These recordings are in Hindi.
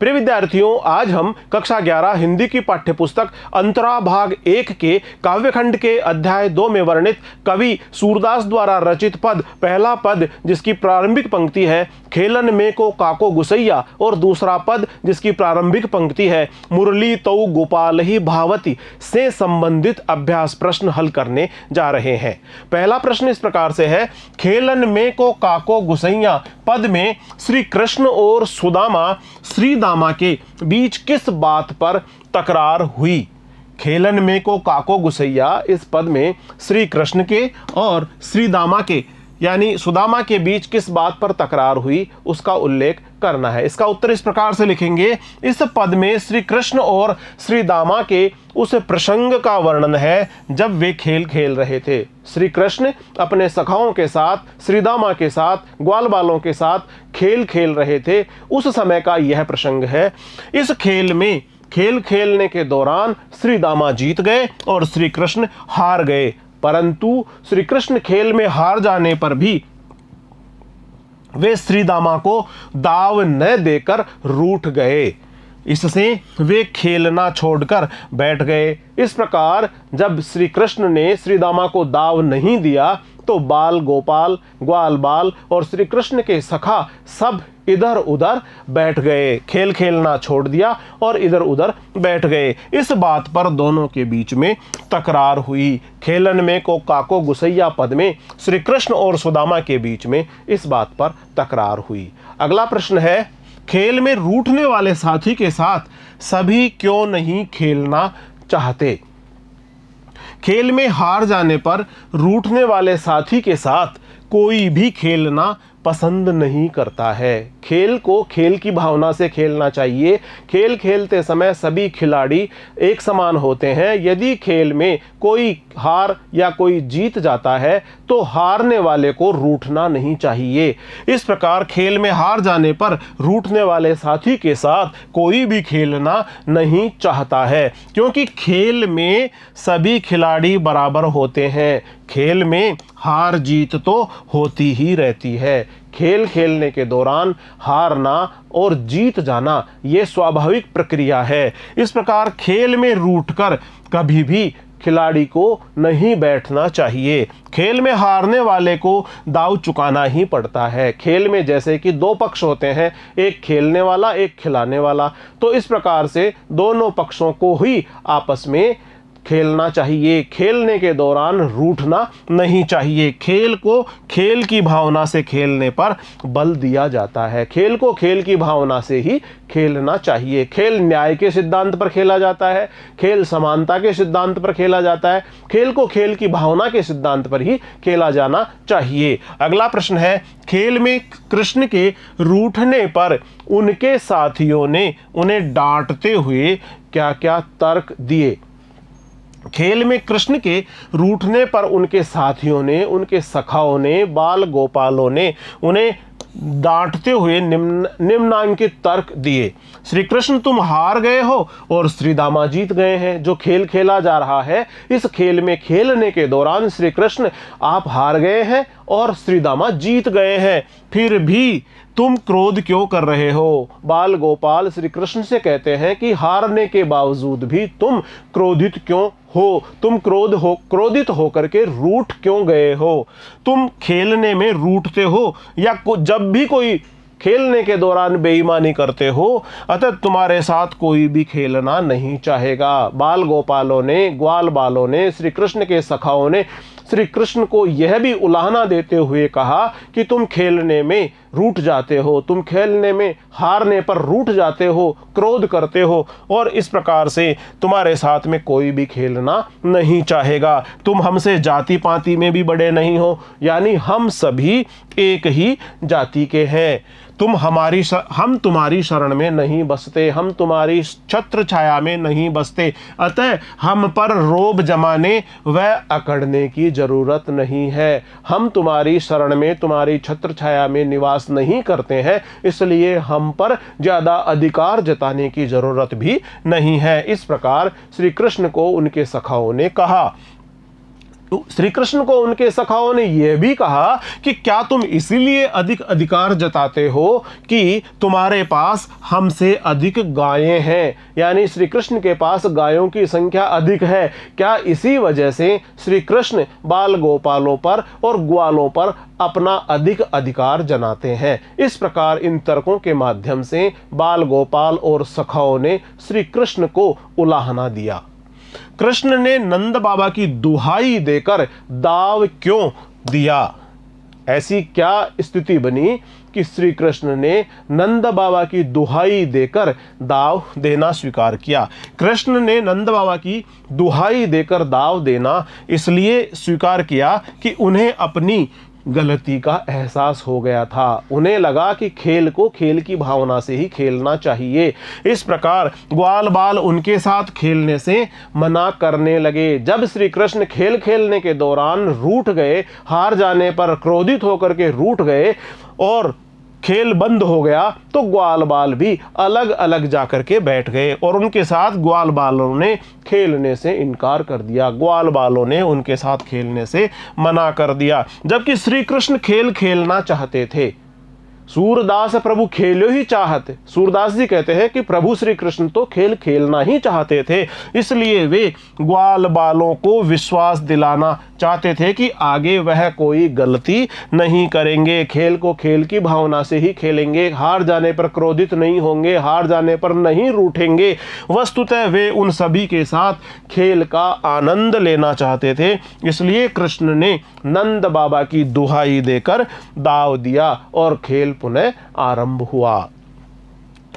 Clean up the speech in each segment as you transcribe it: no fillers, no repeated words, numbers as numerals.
प्रिय विद्यार्थियों, आज हम कक्षा 11 हिंदी की पाठ्यपुस्तक अंतरा भाग 1 के काव्यखंड के अध्याय 2 में वर्णित कवि सूरदास द्वारा रचित पद, पहला पद जिसकी प्रारंभिक पंक्ति है खेलन में को काको गुसैया और दूसरा पद जिसकी प्रारंभिक पंक्ति है मुरली तऊ गोपाल ही भावती से संबंधित अभ्यास प्रश्न हल करने जा रहे हैं। पहला प्रश्न इस प्रकार से है, खेलन में को काको गुसैया पद में श्री कृष्ण और सुदामा श्रीदामा के बीच किस बात पर तकरार हुई। खेलन में को काको गुसैया इस पद में श्री कृष्ण के और श्रीदामा के यानी सुदामा के बीच किस बात पर तकरार हुई उसका उल्लेख करना है। इसका उत्तर इस प्रकार से लिखेंगे, इस पद में श्री कृष्ण और श्रीदामा के उस प्रसंग का वर्णन है जब वे खेल खेल रहे थे। श्री कृष्ण अपने सखाओं के साथ, श्रीदामा के साथ, ग्वाल बालों के साथ खेल खेल रहे थे, उस समय का यह प्रसंग है। इस खेल में खेल खेलने के दौरान श्रीदामा जीत गए और श्री कृष्ण हार गए, परंतु श्री कृष्ण खेल में हार जाने पर भी वे श्रीदामा को दाव न देकर रूठ गए, इससे वे खेलना छोड़कर बैठ गए। इस प्रकार जब श्री कृष्ण ने श्रीदामा को दाव नहीं दिया तो बाल गोपाल, ग्वाल बाल और श्री कृष्ण के सखा सब इधर उधर बैठ गए, खेल खेलना छोड़ दिया और इधर उधर बैठ गए। इस बात पर दोनों के बीच में तकरार हुई। खेलन में को काको गुसैया पद में श्री कृष्ण और सुदामा के बीच में इस बात पर तकरार हुई। अगला प्रश्न है, खेल में रूठने वाले साथी के साथ सभी क्यों नहीं खेलना चाहते। खेल में हार जाने पर रूठने वाले साथी के साथ कोई भी खेलना पसंद नहीं करता है। खेल को खेल की भावना से खेलना चाहिए। खेल खेलते समय सभी खिलाड़ी एक समान होते हैं। यदि खेल में कोई हार या कोई जीत जाता है तो हारने वाले को रूठना नहीं चाहिए। इस प्रकार खेल में हार जाने पर रूठने वाले साथी के साथ कोई भी खेलना नहीं चाहता है, क्योंकि खेल में सभी खिलाड़ी बराबर होते हैं। खेल में हार जीत तो होती ही रहती है। खेल खेलने के दौरान हारना और जीत जाना ये स्वाभाविक प्रक्रिया है। इस प्रकार खेल में रूठकर कभी भी खिलाड़ी को नहीं बैठना चाहिए। खेल में हारने वाले को दाव चुकाना ही पड़ता है। खेल में जैसे कि दो पक्ष होते हैं, एक खेलने वाला, एक खिलाने वाला, तो इस प्रकार से दोनों पक्षों को ही आपस में खेलना चाहिए। खेलने के दौरान रूठना नहीं चाहिए। खेल को खेल की भावना से खेलने पर बल दिया जाता है। खेल को खेल की भावना से ही खेलना चाहिए। खेल न्याय के सिद्धांत पर खेला जाता है, खेल समानता के सिद्धांत पर खेला जाता है। खेल को खेल की भावना के सिद्धांत पर ही खेला जाना चाहिए। अगला प्रश्न है, खेल में कृष्ण के रूठने पर उनके साथियों ने उन्हें डांटते हुए क्या क्या तर्क दिए। खेल में कृष्ण के रूठने पर उनके साथियों ने, उनके सखाओं ने, बाल गोपालों ने उन्हें डांटते हुए निम्नांकित तर्क दिए। श्री कृष्ण तुम हार गए हो और श्रीदामा जीत गए हैं। जो खेल खेला जा रहा है, इस खेल में खेलने के दौरान श्री कृष्ण आप हार गए हैं और श्रीदामा जीत गए हैं, फिर भी तुम क्रोध क्यों कर रहे हो। बाल गोपाल श्री कृष्ण से कहते हैं कि हारने के बावजूद भी तुम क्रोधित क्यों हो, तुम क्रोधित होकर के रूठ क्यों गए हो। तुम खेलने में रूठते हो या जब भी कोई खेलने के दौरान बेईमानी करते हो, अतः तुम्हारे साथ कोई भी खेलना नहीं चाहेगा। बाल गोपालों ने, ग्वाल बालों ने, श्री कृष्ण के सखाओं ने श्री कृष्ण को यह भी उलाहना देते हुए कहा कि तुम खेलने में रूठ जाते हो, तुम खेलने में हारने पर रूठ जाते हो, क्रोध करते हो और इस प्रकार से तुम्हारे साथ में कोई भी खेलना नहीं चाहेगा। तुम हमसे जाति पाति में भी बड़े नहीं हो, यानी हम सभी एक ही जाति के हैं। हम तुम्हारी शरण में नहीं बसते, हम तुम्हारी छत्र छाया में नहीं बसते, अतः हम पर रोब जमाने व अकड़ने की जरूरत नहीं है। हम तुम्हारी शरण में, तुम्हारी छत्र छाया में निवास नहीं करते हैं, इसलिए हम पर ज्यादा अधिकार जताने की जरूरत भी नहीं है। इस प्रकार श्री कृष्ण को उनके सखाओं ने कहा। श्री कृष्ण को उनके सखाओं ने यह भी कहा कि क्या तुम इसीलिए अधिक अधिकार जताते हो कि तुम्हारे पास हमसे अधिक गायें हैं, यानी श्री कृष्ण के पास गायों की संख्या अधिक है, क्या इसी वजह से श्री कृष्ण बाल गोपालों पर और ग्वालों पर अपना अधिक अधिकार जनाते हैं। इस प्रकार इन तर्कों के माध्यम से बाल गोपाल और सखाओं ने श्री कृष्ण को उलाहना दिया। कृष्ण ने नंद बाबा की दुहाई देकर दाव क्यों दिया? ऐसी क्या स्थिति बनी कि श्री कृष्ण ने नंद बाबा की दुहाई देकर दाव देना स्वीकार किया? कृष्ण ने नंद बाबा की दुहाई देकर दाव देना इसलिए स्वीकार किया कि उन्हें अपनी गलती का एहसास हो गया था। उन्हें लगा कि खेल को खेल की भावना से ही खेलना चाहिए। इस प्रकार ग्वाल बाल उनके साथ खेलने से मना करने लगे। जब श्री कृष्ण खेल खेलने के दौरान रूठ गए, हार जाने पर क्रोधित होकर के रूठ गए और खेल बंद हो गया, तो ग्वाल बाल भी अलग अलग जाकर के बैठ गए और उनके साथ ग्वाल बालों ने खेलने से इनकार कर दिया। ग्वाल बालों ने उनके साथ खेलने से मना कर दिया, जबकि श्री कृष्ण खेल खेलना चाहते थे। सूरदास प्रभु खेलो ही चाहते। सूरदास जी कहते हैं कि प्रभु श्री कृष्ण तो खेल खेलना ही चाहते थे, इसलिए वे ग्वाल बालों को विश्वास दिलाना चाहते थे कि आगे वह कोई गलती नहीं करेंगे, खेल को खेल की भावना से ही खेलेंगे, हार जाने पर क्रोधित नहीं होंगे, हार जाने पर नहीं रूठेंगे। वस्तुतः वे उन सभी के साथ खेल का आनंद लेना चाहते थे, इसलिए कृष्ण ने नंद बाबा की दुहाई देकर दाव दिया और खेल पुनः आरंभ हुआ।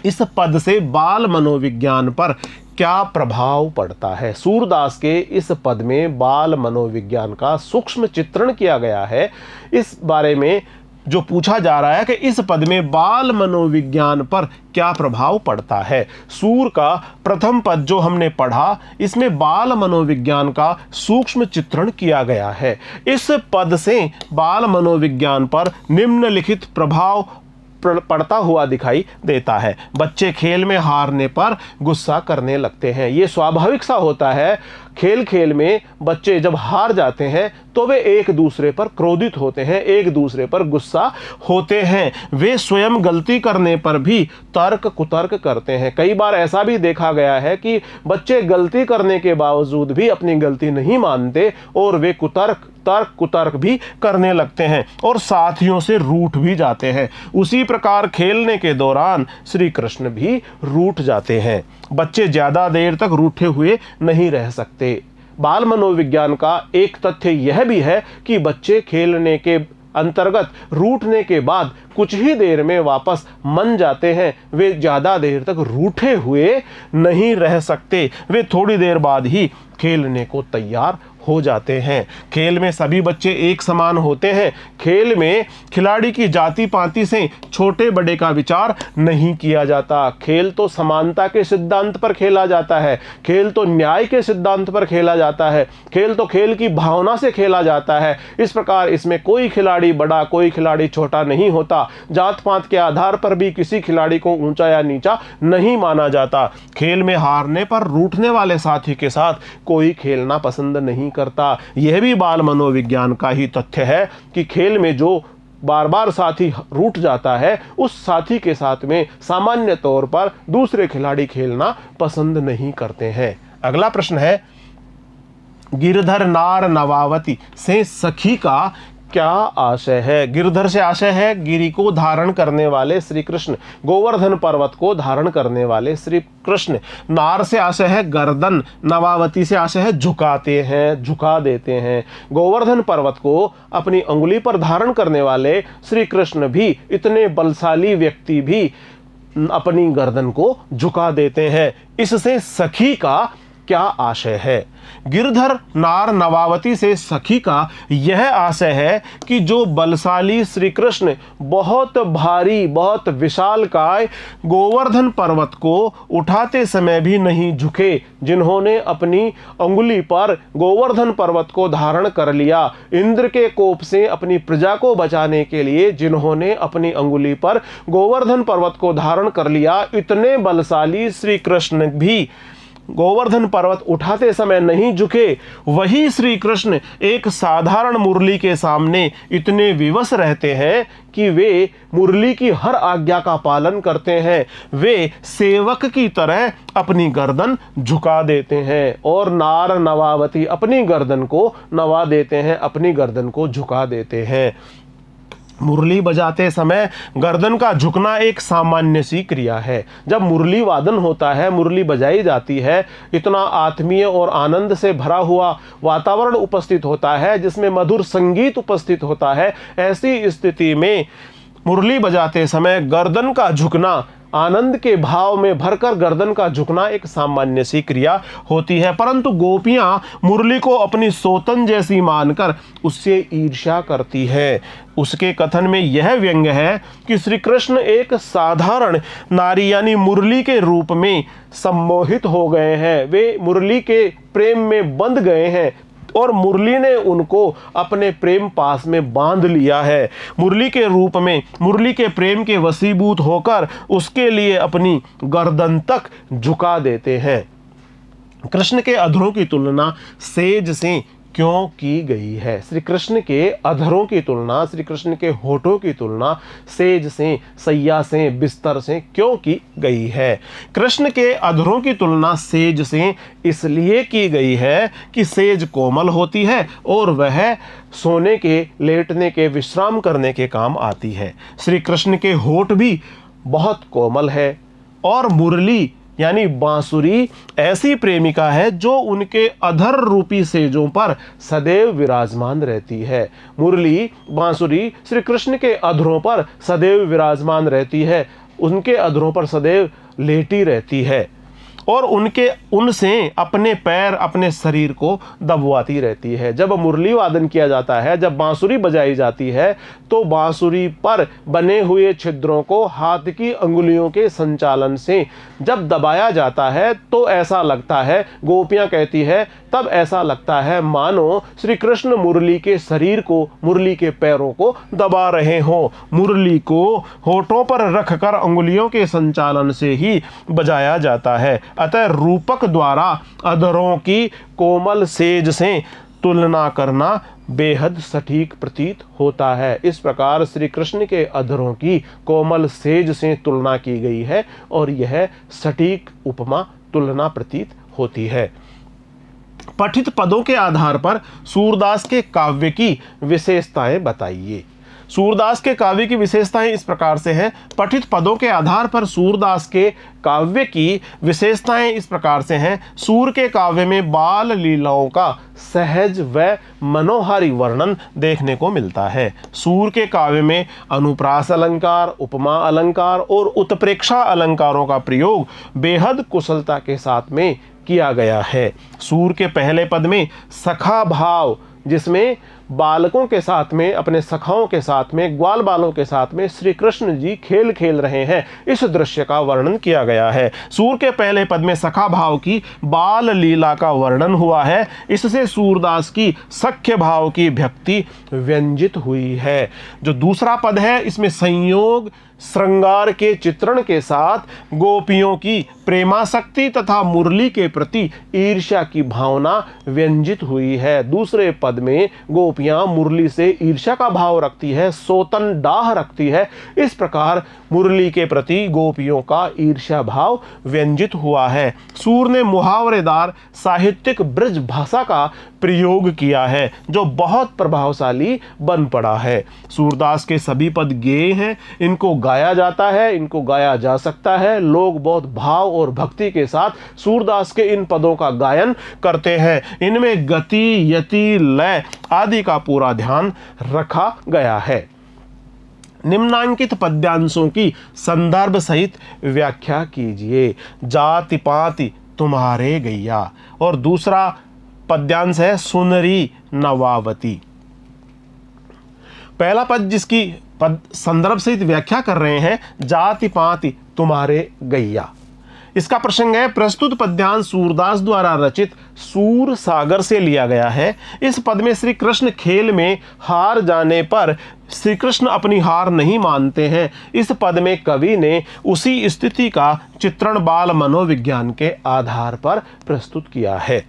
इस पद से बाल मनोविज्ञान पर क्या प्रभाव पड़ता है? सूरदास के इस पद में बाल मनोविज्ञान का सूक्ष्म चित्रण किया गया है। इस बारे में जो पूछा जा रहा है कि इस पद में बाल मनोविज्ञान पर क्या प्रभाव पड़ता है। सूर का प्रथम पद जो हमने पढ़ा, इसमें बाल मनोविज्ञान का सूक्ष्म चित्रण किया गया है। इस पद से बाल मनोविज्ञान पर निम्नलिखित प्रभाव पड़ता हुआ दिखाई देता है। बच्चे खेल में हारने पर गुस्सा करने लगते हैं। ये स्वाभाविक सा होता है। खेल खेल में बच्चे जब हार जाते हैं तो वे एक दूसरे पर क्रोधित होते हैं, एक दूसरे पर गुस्सा होते हैं। वे स्वयं गलती करने पर भी तर्क कुतर्क करते हैं। कई बार ऐसा भी देखा गया है कि बच्चे गलती करने के बावजूद भी अपनी गलती नहीं मानते और वे तर्क कुतर्क भी करने लगते हैं और साथियों से रूठ भी जाते हैं। उसी प्रकार खेलने के दौरान श्री कृष्ण भी रूठ जाते हैं। बच्चे ज्यादा देर तक रूठे हुए नहीं रह सकते। बाल मनोविज्ञान का एक तथ्य यह भी है कि बच्चे खेलने के अंतर्गत रूठने के बाद कुछ ही देर में वापस मन जाते हैं। वे ज्यादा देर तक रूठे हुए नहीं रह सकते। वे थोड़ी देर बाद ही खेलने को तैयार हो जाते हैं। खेल में सभी बच्चे एक समान होते हैं। खेल में खिलाड़ी की जाति पाति से छोटे बड़े का विचार नहीं किया जाता। खेल तो समानता के सिद्धांत पर खेला जाता है। खेल तो न्याय के सिद्धांत पर खेला जाता है। खेल तो खेल की भावना से खेला जाता है। इस प्रकार इसमें कोई खिलाड़ी बड़ा, कोई खिलाड़ी छोटा नहीं होता। जात पात के आधार पर भी किसी खिलाड़ी को ऊंचा या नीचा नहीं माना जाता। खेल में हारने पर रूठने वाले साथी के साथ कोई खेलना पसंद नहीं करता। यह भी बाल मनोविज्ञान का ही तथ्य है कि खेल में जो बार बार साथी रूठ जाता है, उस साथी के साथ में सामान्य तौर पर दूसरे खिलाड़ी खेलना पसंद नहीं करते हैं। अगला प्रश्न है, गिरधर नार नवावती से सखी का क्या आशय है? गिरधर से आशय है गिरि को धारण करने वाले श्री कृष्ण, गोवर्धन पर्वत को धारण करने वाले श्री कृष्ण। नार से आशय है गर्दन, नवावती से आशय है झुकाते हैं, झुका देते हैं। गोवर्धन पर्वत को अपनी अंगुली पर धारण करने वाले श्री कृष्ण भी, इतने बलशाली व्यक्ति भी अपनी गर्दन को झुका देते हैं। इससे सखी का क्या आशय है? गिरधर नार नवावती से सखी का यह आशय है कि जो बलशाली श्री कृष्ण बहुत भारी, बहुत विशालकाय गोवर्धन पर्वत को उठाते समय भी नहीं झुके, जिन्होंने अपनी अंगुली पर गोवर्धन पर्वत को धारण कर लिया, इंद्र के कोप से अपनी प्रजा को बचाने के लिए जिन्होंने अपनी अंगुली पर गोवर्धन पर्वत को धारण कर लिया, इतने बलशाली श्री कृष्ण भी गोवर्धन पर्वत उठाते समय नहीं झुके, वही श्री कृष्ण एक साधारण मुरली के सामने इतने विवश रहते हैं कि वे मुरली की हर आज्ञा का पालन करते हैं। वे सेवक की तरह अपनी गर्दन झुका देते हैं और नार नवावती अपनी गर्दन को नवा देते हैं, अपनी गर्दन को झुका देते हैं। मुरली बजाते समय गर्दन का झुकना एक सामान्य सी क्रिया है। जब मुरली वादन होता है, मुरली बजाई जाती है, इतना आत्मीय और आनंद से भरा हुआ वातावरण उपस्थित होता है जिसमें मधुर संगीत उपस्थित होता है। ऐसी स्थिति में मुरली बजाते समय गर्दन का झुकना, आनंद के भाव में भरकर गर्दन का झुकना एक सामान्य सी क्रिया होती है। परंतु गोपियां मुरली को अपनी सोतन जैसी मानकर उससे ईर्ष्या करती है। उसके कथन में यह व्यंग्य है कि श्री कृष्ण एक साधारण नारी यानी मुरली के रूप में सम्मोहित हो गए हैं। वे मुरली के प्रेम में बंध गए हैं और मुरली ने उनको अपने प्रेम पास में बांध लिया है। मुरली के रूप में, मुरली के प्रेम के वशीभूत होकर उसके लिए अपनी गर्दन तक झुका देते हैं। कृष्ण के अधरों की तुलना सेज से क्यों की गई है? श्री कृष्ण के अधरों की तुलना, श्री कृष्ण के होठों की तुलना सेज से, सैया से, बिस्तर से क्यों की गई है? कृष्ण के अधरों की तुलना सेज से इसलिए की गई है कि सेज कोमल होती है और वह सोने के, लेटने के, विश्राम करने के काम आती है। श्री कृष्ण के होठ भी बहुत कोमल है और मुरली यानी बांसुरी ऐसी प्रेमिका है जो उनके अधर रूपी सेजों पर सदैव विराजमान रहती है। मुरली, बांसुरी श्री कृष्ण के अधरों पर सदैव विराजमान रहती है, उनके अधरों पर सदैव लेटी रहती है और उनसे अपने पैर, अपने शरीर को दबवाती रहती है। जब मुरली वादन किया जाता है, जब बांसुरी बजाई जाती है, तो बांसुरी पर बने हुए छिद्रों को हाथ की अंगुलियों के संचालन से जब दबाया जाता है तो ऐसा लगता है, गोपियां कहती है, तब ऐसा लगता है मानो श्री कृष्ण मुरली के शरीर को, मुरली के पैरों को दबा रहे हों। मुरली को होठों पर रखकर अंगुलियों के संचालन से ही बजाया जाता है। अतः रूपक द्वारा अधरों की कोमल सेज से तुलना करना बेहद सटीक प्रतीत होता है। इस प्रकार श्री कृष्ण के अधरों की कोमल सेज से तुलना की गई है और यह सटीक उपमा तुलना प्रतीत होती है। पठित पदों के आधार पर सूरदास के काव्य की विशेषताएं बताइए। सूरदास के काव्य की विशेषताएं इस प्रकार से हैं। पठित पदों के आधार पर सूरदास के काव्य की विशेषताएं इस प्रकार से हैं। सूर के काव्य में बाल लीलाओं का सहज व मनोहारी वर्णन देखने को मिलता है। सूर के काव्य में अनुप्रास अलंकार, उपमा अलंकार और उत्प्रेक्षा अलंकारों का प्रयोग बेहद कुशलता के साथ में किया गया है। सूर के पहले पद में सखा भाव, जिसमें बालकों के साथ में, अपने सखाओं के साथ में, ग्वाल बालों के साथ में श्री कृष्ण जी खेल खेल रहे हैं, इस दृश्य का वर्णन किया गया है। सूर के पहले पद में सखा भाव की बाल लीला का वर्णन हुआ है। इससे सूरदास की सख्य भाव की भक्ति व्यंजित हुई है। जो दूसरा पद है, इसमें संयोग श्रृंगार के चित्रण के साथ गोपियों की प्रेमासक्ति तथा मुरली के प्रति ईर्ष्या की भावना व्यंजित हुई है। दूसरे पद में गोपियां मुरली से ईर्ष्या का भाव रखती है, सोतन डाह रखती है। इस प्रकार मुरली के प्रति गोपियों का ईर्ष्या भाव व्यंजित हुआ है। सूर ने मुहावरेदार साहित्यिक ब्रज भाषा का प्रयोग किया है जो बहुत प्रभावशाली बन पड़ा है। सूरदास के सभी पद गेय हैं, इनको गाया जाता है, इनको गाया जा सकता है। लोग बहुत भाव और भक्ति के साथ सूरदास के इन पदों का गायन करते हैं। इनमें गति, यति, लय आदि का पूरा ध्यान रखा गया है। निम्नांकित पद्यांशों की संदर्भ सहित व्याख्या कीजिए। जाति पाति तुम्हारे गैया, और दूसरा पद्यांश है सुनरी नवावती। पहला पद जिसकी पद संदर्भ सहित व्याख्या कर रहे हैं, जाति पाति तुम्हारे गैया। इसका प्रसंग है प्रस्तुत पद्यांश सूरदास द्वारा रचित सूर सागर से लिया गया है। इस पद में श्री कृष्ण खेल में हार जाने पर श्री कृष्ण अपनी हार नहीं मानते हैं। इस पद में कवि ने उसी स्थिति का चित्रण बाल मनोविज्ञान के आधार पर प्रस्तुत किया है।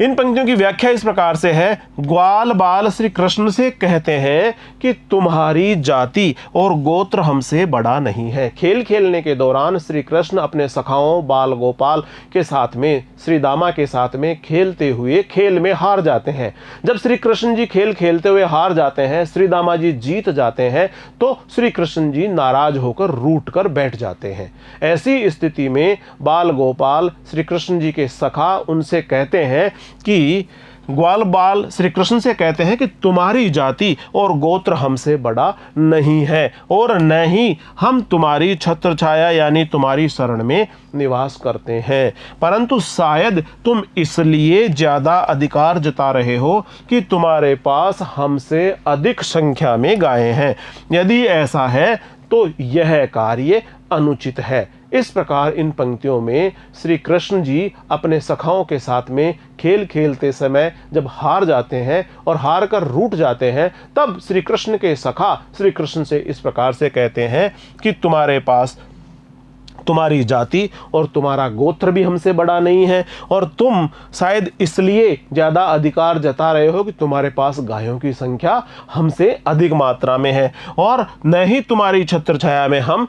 इन पंक्तियों की व्याख्या इस प्रकार से है। ग्वाल बाल श्री कृष्ण से कहते हैं कि तुम्हारी जाति और गोत्र हमसे बड़ा नहीं है। खेल खेलने के दौरान श्री कृष्ण अपने सखाओं बाल गोपाल के साथ में, श्री दामा के साथ में खेलते हुए खेल में हार जाते हैं। जब श्री कृष्ण जी खेल खेलते हुए हार जाते हैं, श्री दामा जी जीत जाते हैं, तो श्री कृष्ण जी नाराज होकर रूठ कर बैठ जाते हैं। ऐसी स्थिति में बाल गोपाल श्री कृष्ण जी के सखा उनसे कहते हैं कि ग्वाल बाल श्री कृष्ण से कहते हैं कि तुम्हारी जाति और गोत्र हमसे बड़ा नहीं है और न ही हम तुम्हारी छत्र छाया यानी तुम्हारी शरण में निवास करते हैं, परंतु शायद तुम इसलिए ज़्यादा अधिकार जता रहे हो कि तुम्हारे पास हमसे अधिक संख्या में गायें हैं। यदि ऐसा है तो यह कार्य अनुचित है। इस प्रकार इन पंक्तियों में श्री कृष्ण जी अपने सखाओं के साथ में खेल खेलते समय जब हार जाते हैं और हार कर रूठ जाते हैं, तब श्री कृष्ण के सखा श्री कृष्ण से इस प्रकार से कहते हैं कि तुम्हारे पास तुम्हारी जाति और तुम्हारा गोत्र भी हमसे बड़ा नहीं है और तुम शायद इसलिए ज़्यादा अधिकार जता रहे हो कि तुम्हारे पास गायों की संख्या हमसे अधिक मात्रा में है और न ही तुम्हारी छत्र छाया में हम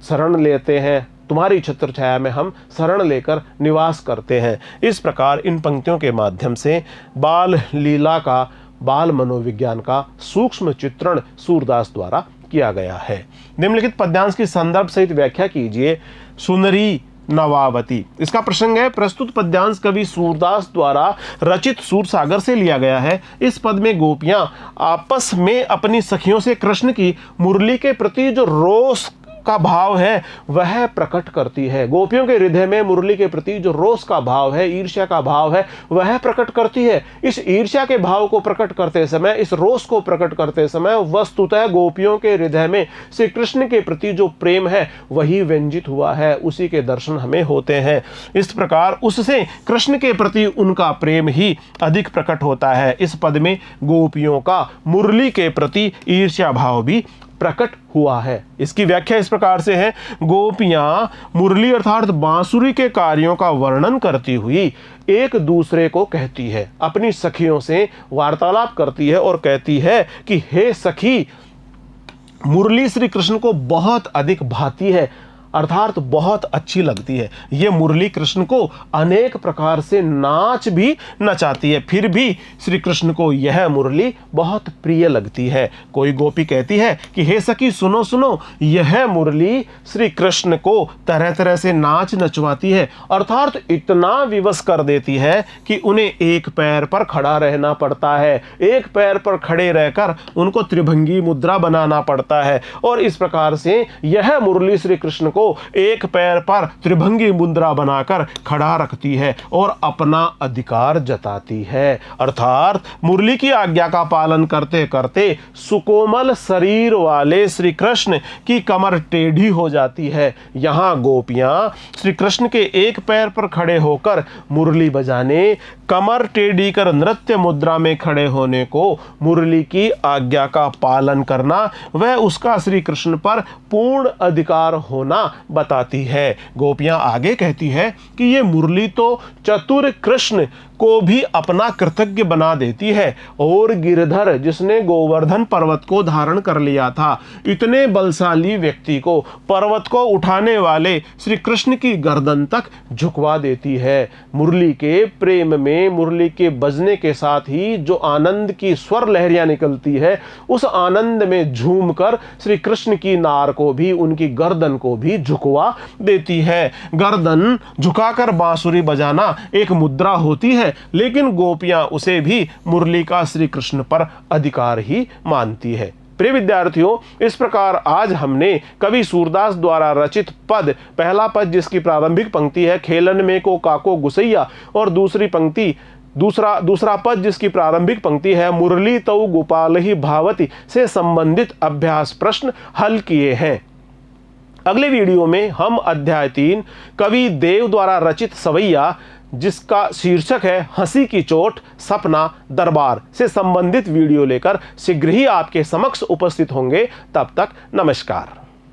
शरण लेते हैं, तुम्हारी छत्र छाया में हम शरण लेकर निवास करते हैं। इस प्रकार इन पंक्तियों के माध्यम से बाल लीला का, बाल मनोविज्ञान का सूक्ष्म चित्रण सूरदास द्वारा किया गया है। निम्नलिखित पद्यांश की संदर्भ सहित व्याख्या कीजिए। सुनरी नवावती, इसका प्रसंग है प्रस्तुत पद्यांश कवि सूरदास द्वारा रचित सूर सागर से लिया गया है। इस पद में गोपियां आपस में अपनी सखियों से कृष्ण की मुरली के प्रति जो रोष का भाव है वह प्रकट करती है। गोपियों के हृदय में मुरली के प्रति जो रोष का भाव है, ईर्ष्या का भाव है, वह प्रकट करती है। इस ईर्ष्या के भाव को प्रकट करते समय, इस रोष को प्रकट करते समय वस्तुतः गोपियों के हृदय में श्री कृष्ण के प्रति जो प्रेम है वही व्यंजित हुआ है, उसी के दर्शन हमें होते हैं। इस प्रकार उससे कृष्ण के प्रति उनका प्रेम ही अधिक प्रकट होता है। इस पद में गोपियों का मुरली के प्रति ईर्ष्या भाव भी प्रकट हुआ है। इसकी व्याख्या इस प्रकार से है। गोपियां मुरली अर्थात बांसुरी के कार्यों का वर्णन करती हुई एक दूसरे को कहती है, अपनी सखियों से वार्तालाप करती है और कहती है कि हे सखी, मुरली श्री कृष्ण को बहुत अधिक भाती है, अर्थात बहुत अच्छी लगती है। ये मुरली कृष्ण को अनेक प्रकार से नाच भी नचाती है, फिर भी श्री कृष्ण को यह मुरली बहुत प्रिय लगती है। कोई गोपी कहती है कि हे सखी सुनो सुनो, यह मुरली श्री कृष्ण को तरह तरह से नाच नचवाती है, अर्थात इतना विवश कर देती है कि उन्हें एक पैर पर खड़ा रहना पड़ता है, एक पैर पर खड़े रहकर उनको त्रिभंगी मुद्रा बनाना पड़ता है और इस प्रकार से यह मुरली श्री कृष्ण को एक पैर पर त्रिभंगी मुद्रा बनाकर खड़ा रखती है और अपना अधिकार जताती है। अर्थात मुरली की आज्ञा का पालन करते करते सुकोमल शरीर वाले श्री कृष्ण की कमर टेढ़ी हो जाती है। यहाँ गोपियां श्री कृष्ण के एक पैर पर खड़े होकर मुरली बजाने, कमर टेढ़ी कर नृत्य मुद्रा में खड़े होने को मुरली की आज्ञा का पालन करना, वह उसका श्री कृष्ण पर पूर्ण अधिकार होना बताती है। गोपियां आगे कहती है कि ये मुरली तो चतुर कृष्ण को भी अपना कृतज्ञ बना देती है और गिरधर जिसने गोवर्धन पर्वत को धारण कर लिया था, इतने बलशाली व्यक्ति को, पर्वत को उठाने वाले श्री कृष्ण की गर्दन तक झुकवा देती है। मुरली के प्रेम में, मुरली के बजने के साथ ही जो आनंद की स्वर लहरियां निकलती है, उस आनंद में झूमकर श्री कृष्ण की नार को भी, उनकी गर्दन को भी झुकवा देती है। गर्दन झुकाकर बांसुरी बजाना एक मुद्रा होती है, लेकिन गोपियां उसे भी मुरली का श्री कृष्ण पर अधिकार ही मानती है। प्रिय विद्यार्थियों, इस प्रकार आज हमने कवि सूरदास द्वारा रचित पद, पहला पद जिसकी प्रारंभिक पंक्ति है खेलन में को काको गुसैया और दूसरी पंक्ति दूसरा पद जिसकी प्रारंभिक पंक्ति है मुरली तऊ गोपाल ही भावती से संबंधित अभ्यास प्रश्न हल किए हैं। अगले वीडियो में हम अध्याय 3 कवि देव द्वारा रचित सवैया, जिसका शीर्षक है हंसी की चोट सपना दरबार, से संबंधित वीडियो लेकर शीघ्र ही आपके समक्ष उपस्थित होंगे। तब तक नमस्कार।